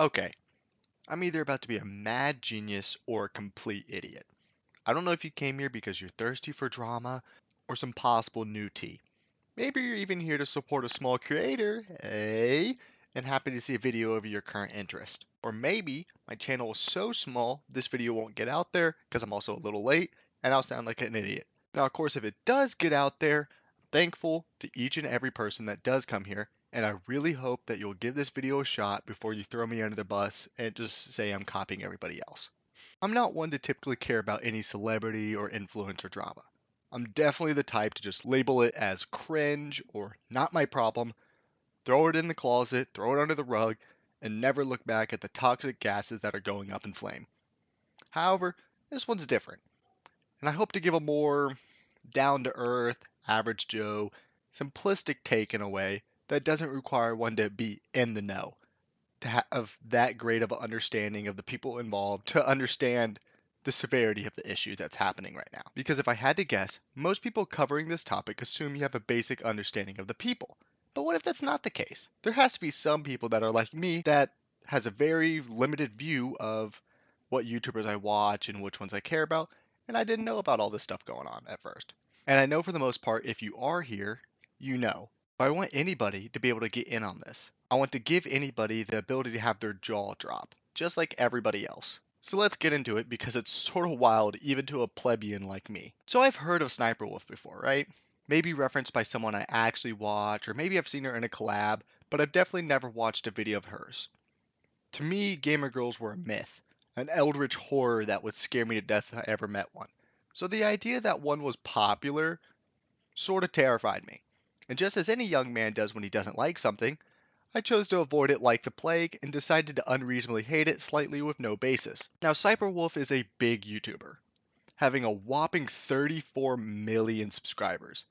Okay, I'm either about to be a mad genius or a complete idiot. I don't know if you came here because you're thirsty for drama or some possible new tea. Maybe you're even here to support a small creator, hey, and happy to see a video of your current interest. Or maybe my channel is so small this video won't get out there because I'm also a little late and I'll sound like an idiot. Now, of course, if it does get out there, I'm thankful to each and every person that does come here, and I really hope that you'll give this video a shot before you throw me under the bus and just say I'm copying everybody else. I'm not one to typically care about any celebrity or influencer drama. I'm definitely the type to just label it as cringe or not my problem, throw it in the closet, throw it under the rug, and never look back at the toxic gases that are going up in flame. However, this one's different, and I hope to give a more down to earth, average Joe, simplistic take in a way that doesn't require one to be in the know, to have that great of an understanding of the people involved to understand the severity of the issue that's happening right now. Because if I had to guess, most people covering this topic assume you have a basic understanding of the people. But what if that's not the case? There has to be some people that are like me that has a very limited view of what YouTubers I watch and which ones I care about, and I didn't know about all this stuff going on at first. And I know for the most part, if you are here, you know. But I want anybody to be able to get in on this. I want to give anybody the ability to have their jaw drop, just like everybody else. So let's get into it because it's sort of wild even to a plebeian like me. So I've heard of SSSniperWolf before, right? Maybe referenced by someone I actually watch, or maybe I've seen her in a collab, but I've definitely never watched a video of hers. To me, gamer girls were a myth, an eldritch horror that would scare me to death if I ever met one. So the idea that one was popular sort of terrified me. And just as any young man does when he doesn't like something, I chose to avoid it like the plague and decided to unreasonably hate it slightly with no basis. Now, Cyberwolf is a big YouTuber, having a whopping 34 million subscribers.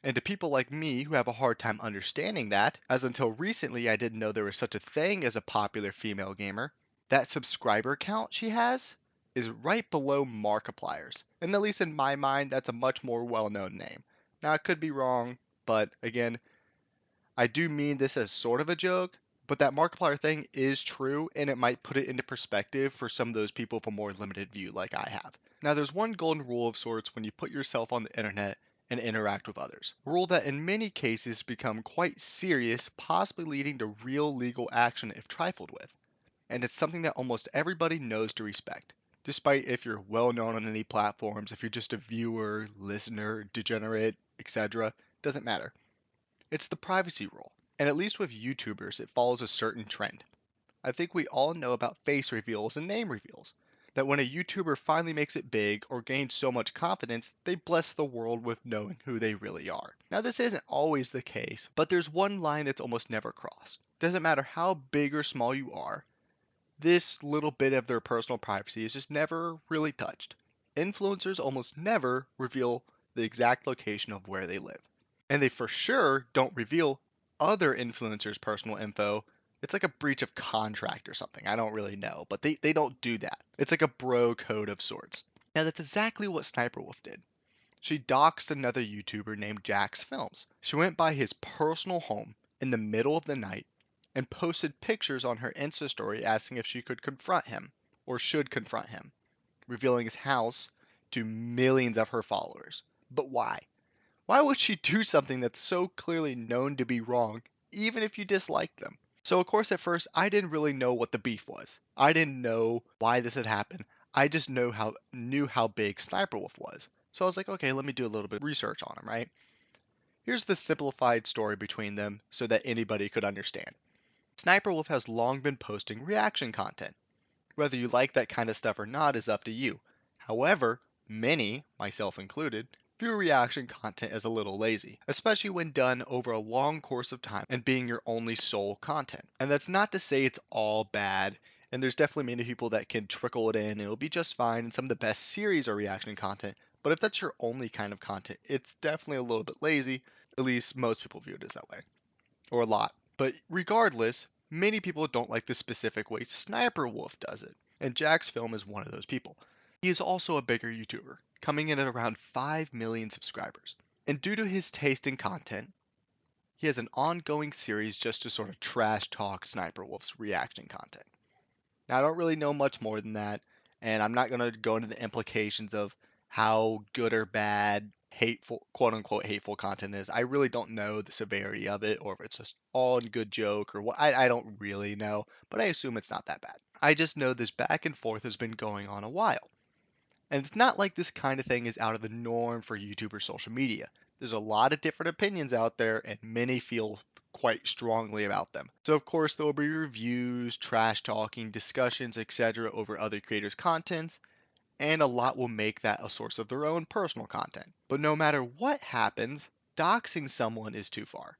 And to people like me who have a hard time understanding that, as until recently I didn't know there was such a thing as a popular female gamer, that subscriber count she has is right below Markiplier's. And at least in my mind, that's a much more well known name. Now, I could be wrong, but again, I do mean this as sort of a joke, but that Markiplier thing is true, and it might put it into perspective for some of those people with a more limited view like I have. Now, there's one golden rule of sorts when you put yourself on the internet and interact with others. A rule that in many cases become quite serious, possibly leading to real legal action if trifled with. And it's something that almost everybody knows to respect. Despite if you're well known on any platforms, if you're just a viewer, listener, degenerate, etc., doesn't matter. It's the privacy rule. And at least with YouTubers, it follows a certain trend. I think we all know about face reveals and name reveals. That when a YouTuber finally makes it big or gains so much confidence, they bless the world with knowing who they really are. Now, this isn't always the case, but there's one line that's almost never crossed. Doesn't matter how big or small you are, this little bit of their personal privacy is just never really touched. Influencers almost never reveal the exact location of where they live. And they for sure don't reveal other influencers' personal info. It's like a breach of contract or something. I don't really know, but they don't do that. It's like a bro code of sorts. Now, that's exactly what SSniperWolf did. She doxed another YouTuber named Jack's Films. She went by his personal home in the middle of the night and posted pictures on her Insta story asking if she could confront him, or should confront him, revealing his house to millions of her followers. But why? Why would she do something that's so clearly known to be wrong, even if you dislike them? So, of course, at first, I didn't really know what the beef was. I didn't know why this had happened. I just knew how big SSniperWolf was. So I was like, okay, let me do a little bit of research on him, right? Here's the simplified story between them so that anybody could understand. SSniperWolf has long been posting reaction content. Whether you like that kind of stuff or not is up to you. However, many, myself included, view reaction content as a little lazy, especially when done over a long course of time and being your only sole content. And that's not to say it's all bad, and there's definitely many people that can trickle it in and it'll be just fine, and some of the best series are reaction content, but if that's your only kind of content, it's definitely a little bit lazy, at least most people view it as that way, or a lot. But regardless, many people don't like the specific way SSniperWolf does it, and Jack's Film is one of those people. He is also a bigger YouTuber, coming in at around 5 million subscribers. And due to his taste in content, he has an ongoing series just to sort of trash talk SSniperWolf's reaction content. Now, I don't really know much more than that, and I'm not going to go into the implications of how good or bad hateful, quote unquote, hateful content is. I really don't know the severity of it, or if it's just all in good joke, or what. I don't really know, but I assume it's not that bad. I just know this back and forth has been going on a while. And it's not like this kind of thing is out of the norm for YouTube or social media. There's a lot of different opinions out there, and many feel quite strongly about them. So, of course, there will be reviews, trash talking, discussions, etc., over other creators' contents, and a lot will make that a source of their own personal content. But no matter what happens, doxing someone is too far.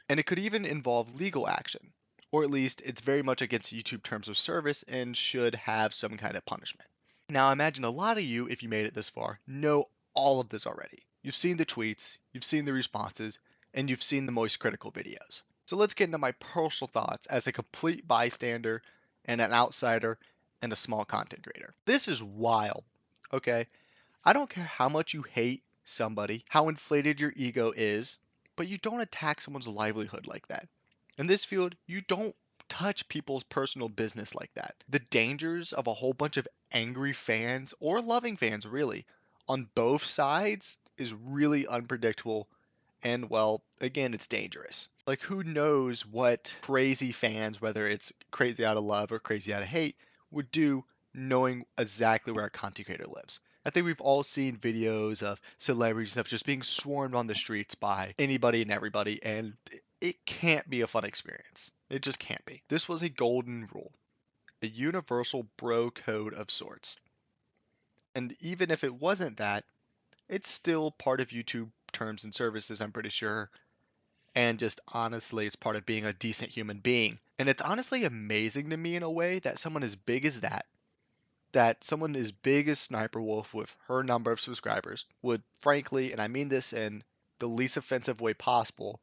And it could even involve legal action, or at least it's very much against YouTube terms of service and should have some kind of punishment. Now, I imagine a lot of you, if you made it this far, know all of this already. You've seen the tweets, you've seen the responses, and you've seen the most critical videos. So let's get into my personal thoughts as a complete bystander and an outsider and a small content creator. This is wild, okay? I don't care how much you hate somebody, how inflated your ego is, but you don't attack someone's livelihood like that. In this field, you don't touch people's personal business like that. The dangers of a whole bunch of angry fans, or loving fans really, on both sides is really unpredictable. And well, again, it's dangerous. Like, who knows what crazy fans, whether it's crazy out of love or crazy out of hate, would do knowing exactly where a content creator lives. I think we've all seen videos of celebrities and stuff just being swarmed on the streets by anybody and everybody, and it can't be a fun experience. It just can't be. This was a golden rule, a universal bro code of sorts. And even if it wasn't that, it's still part of YouTube terms and services, I'm pretty sure. And just honestly, it's part of being a decent human being. And it's honestly amazing to me in a way that someone as big as that someone as big as Sniper Wolf with her number of subscribers would frankly, and I mean this in the least offensive way possible,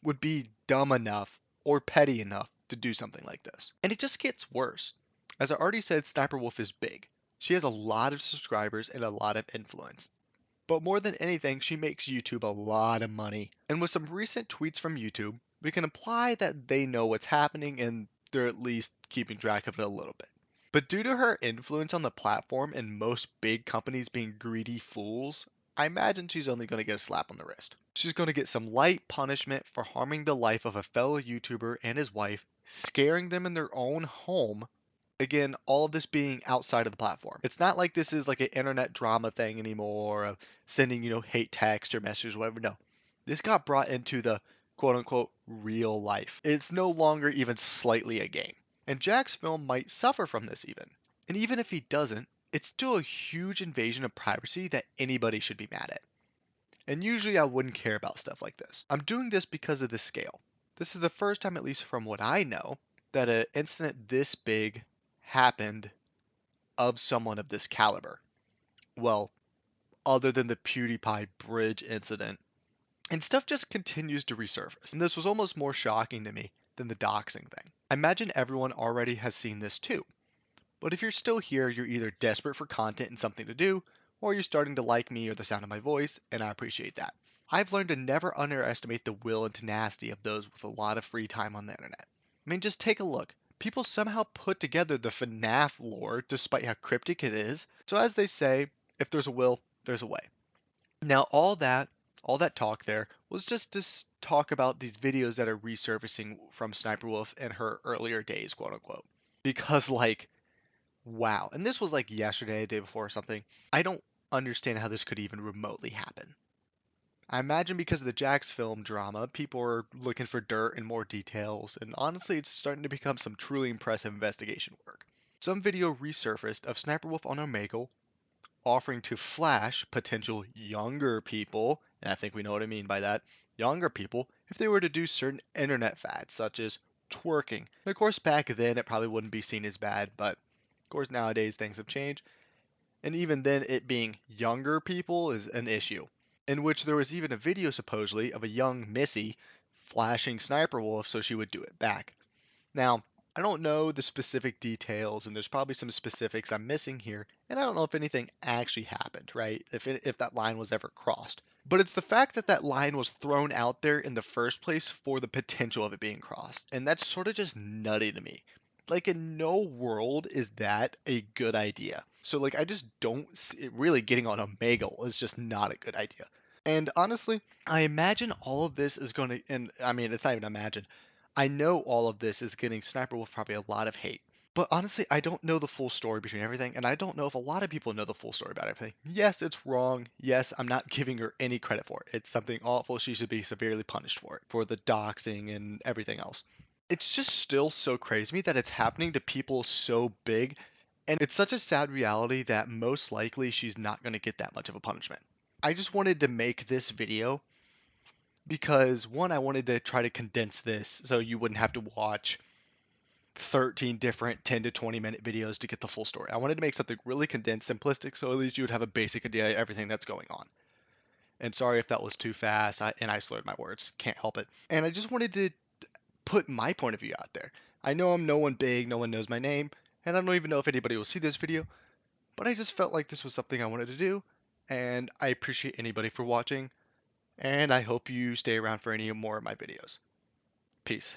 would be dumb enough or petty enough to do something like this. And it just gets worse. As I already said, Sniper Wolf is big. She has a lot of subscribers and a lot of influence. But more than anything, she makes YouTube a lot of money. And with some recent tweets from YouTube, we can imply that they know what's happening and they're at least keeping track of it a little bit. But due to her influence on the platform and most big companies being greedy fools, I imagine she's only going to get a slap on the wrist. She's going to get some light punishment for harming the life of a fellow YouTuber and his wife, scaring them in their own home. Again, all of this being outside of the platform. It's not like this is like an internet drama thing anymore of sending, hate text or messages or whatever. No. This got brought into the quote unquote real life. It's no longer even slightly a game. And Jack's film might suffer from this even. And even if he doesn't, it's still a huge invasion of privacy that anybody should be mad at. And usually I wouldn't care about stuff like this. I'm doing this because of the scale. This is the first time, at least from what I know, that an incident this big happened of someone of this caliber. Well, other than the PewDiePie bridge incident. And stuff just continues to resurface. And this was almost more shocking to me than the doxing thing. I imagine everyone already has seen this too. But if you're still here, you're either desperate for content and something to do, or you're starting to like me or the sound of my voice, and I appreciate that. I've learned to never underestimate the will and tenacity of those with a lot of free time on the internet. I mean, just take a look. People somehow put together the FNAF lore despite how cryptic it is. So as they say, if there's a will, there's a way. Now all that talk there was just to talk about these videos that are resurfacing from Sniper Wolf in her earlier days, quote unquote. Because like, wow. And this was like yesterday, day before or something. I don't understand how this could even remotely happen. I imagine because of the Jax film drama, people are looking for dirt and more details, and honestly, it's starting to become some truly impressive investigation work. Some video resurfaced of Sniper Wolf on Omegle offering to flash potential younger people, and I think we know what I mean by that, younger people, if they were to do certain internet fads, such as twerking. And of course, back then it probably wouldn't be seen as bad, but of course, nowadays things have changed. And even then, it being younger people is an issue. In which there was even a video supposedly of a young Missy flashing Sniper Wolf so she would do it back. Now, I don't know the specific details, and there's probably some specifics I'm missing here, and I don't know if anything actually happened, right? If that line was ever crossed. But it's the fact that that line was thrown out there in the first place for the potential of it being crossed, and that's sort of just nutty to me. Like, in no world is that a good idea. So, like, I just don't see it really getting on Omegle is just not a good idea. And honestly, I imagine all of this is going to, and I mean, it's not even imagine. I know all of this is getting Sniper Wolf probably a lot of hate. But honestly, I don't know the full story between everything, and I don't know if a lot of people know the full story about everything. Yes, it's wrong. Yes, I'm not giving her any credit for it. It's something awful. She should be severely punished for it, for the doxing and everything else. It's just still so crazy to me that it's happening to people so big, and it's such a sad reality that most likely she's not going to get that much of a punishment. I just wanted to make this video because one, I wanted to try to condense this so you wouldn't have to watch 13 different 10 to 20-minute videos to get the full story. I wanted to make something really condensed, simplistic, so at least you would have a basic idea of everything that's going on. And sorry if that was too fast and I slurred my words. Can't help it. And I just wanted to put my point of view out there. I know I'm no one big, no one knows my name, and I don't even know if anybody will see this video, but I just felt like this was something I wanted to do, and I appreciate anybody for watching, and I hope you stay around for any more of my videos. Peace.